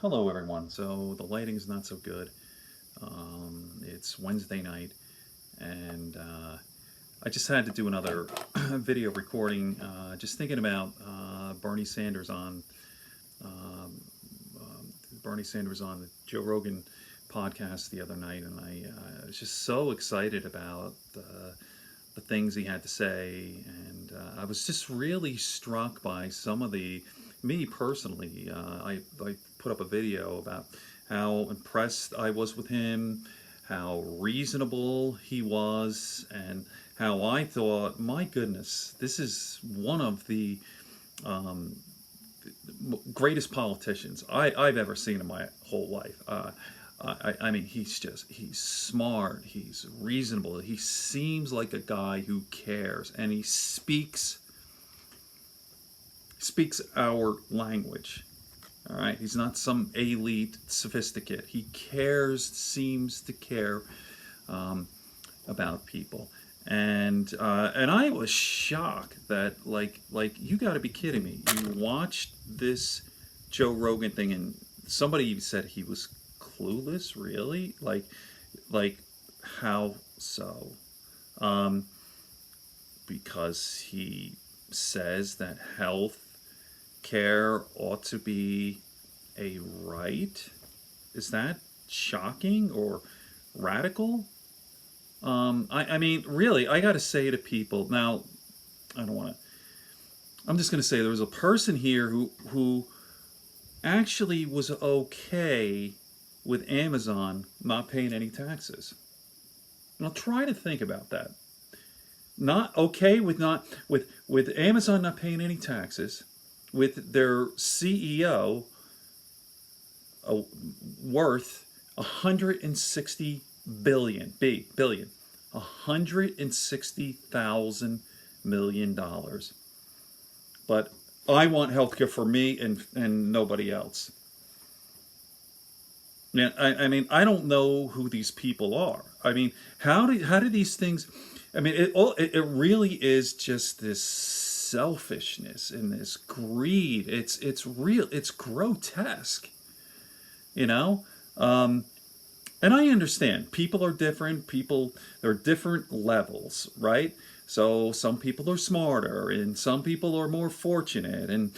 Hello, everyone. So the lighting's not so good. It's Wednesday night, and I just had to do another video recording. Just thinking about um, Bernie Sanders on the Joe Rogan podcast the other night, and I was just so excited about the things he had to say, and I was just really struck by some of me personally. I put up a video about how impressed I was with him, how reasonable he was, and how I thought, my goodness, this is one of the um, greatest politicians I've ever seen in my whole life. I mean, he's smart, he's reasonable, he seems like a guy who cares, and he speaks our language. All right, he's not some elite sophisticate. He cares, seems to care um, about people, and I was shocked that you got to be kidding me. You watched this Joe Rogan thing, and somebody said he was clueless. Really, like how so? Um, because he says that health care ought to be a right. Is that shocking or radical? I mean, really, I got to say to people now. I don't want to. I'm just going to say there was a person here who actually was okay with Amazon not paying any taxes. Now try to think about that. Not okay with not with Amazon not paying any taxes, with their CEO worth 160 billion, 160,000 million dollars. But I want healthcare for me and nobody else. Yeah, I mean, I don't know who these people are. I mean, how do these things? I mean, it really is just this selfishness and this greed. It's real. It's grotesque. You know. And I understand people are different. There are different levels, right? So some people are smarter, and some people are more fortunate, and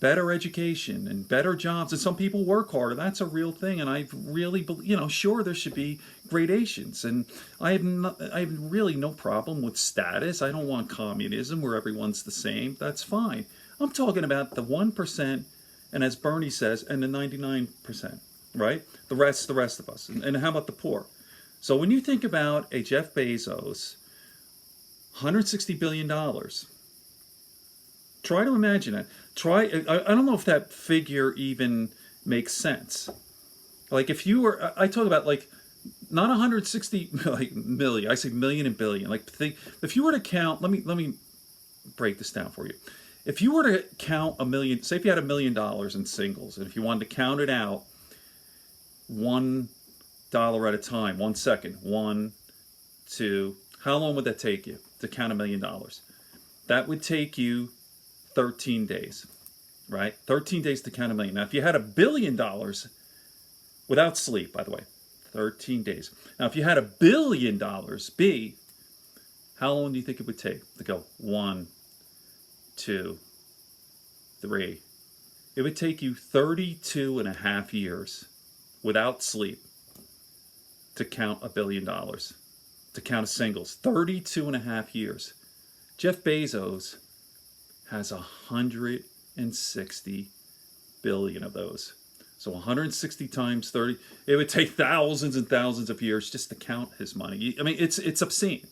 better education and better jobs, and some people work harder. That's a real thing, and I really, sure there should be gradations, and I have really no problem with status. I don't want communism where everyone's the same. That's fine. I'm talking about the 1%, and as Bernie says, and the 99%. Right? The rest of us. And how about the poor? So when you think about a Jeff Bezos, $160 billion, try to imagine it. I don't know if that figure even makes sense. Like if you were, I talk about like not 160 like million. I say million and billion. Like think if you were to count. Let me break this down for you. If you were to count a million, say if you had $1 million in singles, and if you wanted to count it out $1 at a time, 1 second, one, two. How long would that take you to count $1 million? That would take you 13 days, right? 13 days to count a million. Now, if you had $1 billion without sleep, by the way, 13 days. Now, if you had $1 billion, how long do you think it would take to go 1, 2, 3? It would take you 32 and a half years without sleep to count $1 billion, to count a singles. 32 and a half years. Jeff Bezos has 160 billion of those. So 160 times 30, it would take thousands and thousands of years just to count his money. I mean, it's obscene.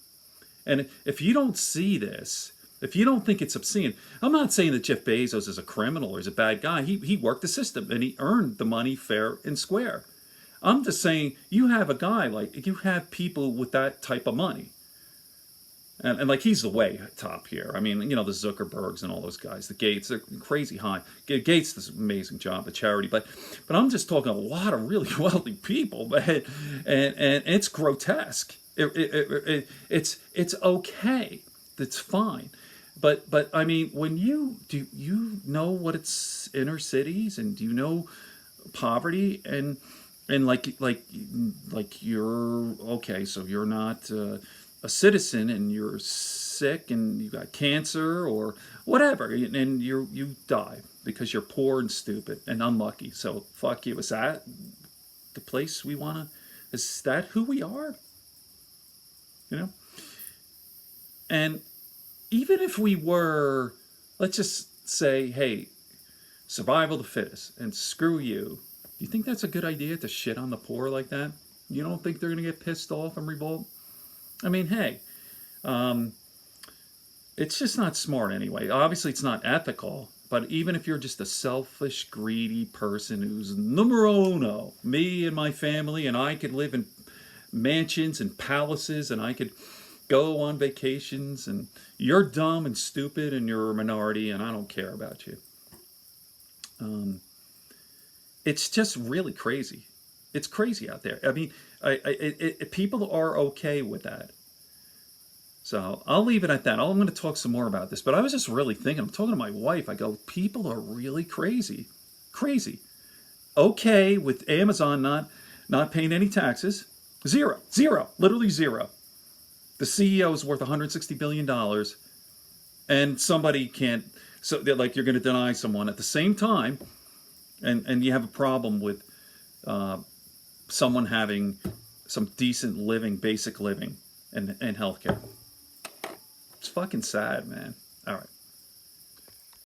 And if you don't see this, if you don't think it's obscene, I'm not saying that Jeff Bezos is a criminal or is a bad guy. He worked the system and he earned the money fair and square. I'm just saying you have a guy you have people with that type of money. And like he's the way top here. I mean, the Zuckerbergs and all those guys, the Gates, they're crazy high. Gates does an amazing job at charity, but I'm just talking a lot of really wealthy people, man, and it's grotesque. It's okay. It's fine. But I mean, do you know what it's inner cities, and do you know poverty, and like you're okay, so you're not a citizen, and you're sick, and you got cancer or whatever, and you die because you're poor and stupid and unlucky. So fuck you. Is that the place we want to? Is that who we are? You know. And even if we were, let's just say, hey, survival of the fittest, and screw you. Do you think that's a good idea to shit on the poor like that? You don't think they're going to get pissed off and revolt? I mean, hey, it's just not smart anyway. Obviously, it's not ethical. But even if you're just a selfish, greedy person who's numero uno, me and my family, and I could live in mansions and palaces, and I could go on vacations, and you're dumb and stupid, and you're a minority, and I don't care about you. It's just really crazy. It's crazy out there. I mean, people are okay with that. So I'll leave it at that. I'm going to talk some more about this, but I was just really thinking, I'm talking to my wife, I go, people are really crazy. Crazy. Okay with Amazon not paying any taxes. Zero. Literally zero. The CEO is worth $160 billion, and somebody can't, so they're like, you're going to deny someone at the same time, and you have a problem with someone having some decent living, basic living, and healthcare. It's fucking sad, man. All right.